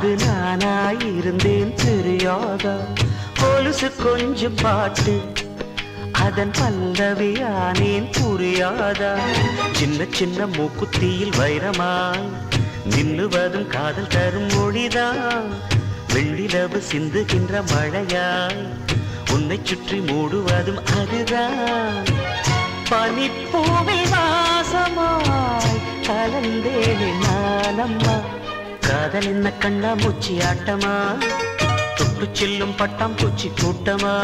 அது நானாயிருந்தேன் தெரியாதா? கொலுசு கொஞ்சம் பாட்டு அதன் பல்லவியானேன் புரியாதா? சின்ன சின்ன மூக்குத்தியில் வைரமாய் நின்னுவதும் காதல் தரும் மொழிதான். வெள்ளிலவு சிந்துகின்ற மழையாய் உன்னை சுற்றி மூடுவதும் அதுதான். பனிப்பூவில் வாசமாய் கலந்தேனே நானம்மா. காதல் என்ன கண்ணா மூச்சி ஆட்டமா? தொட்டு செல்லும் பட்டாம் பூச்சி கூட்டமா?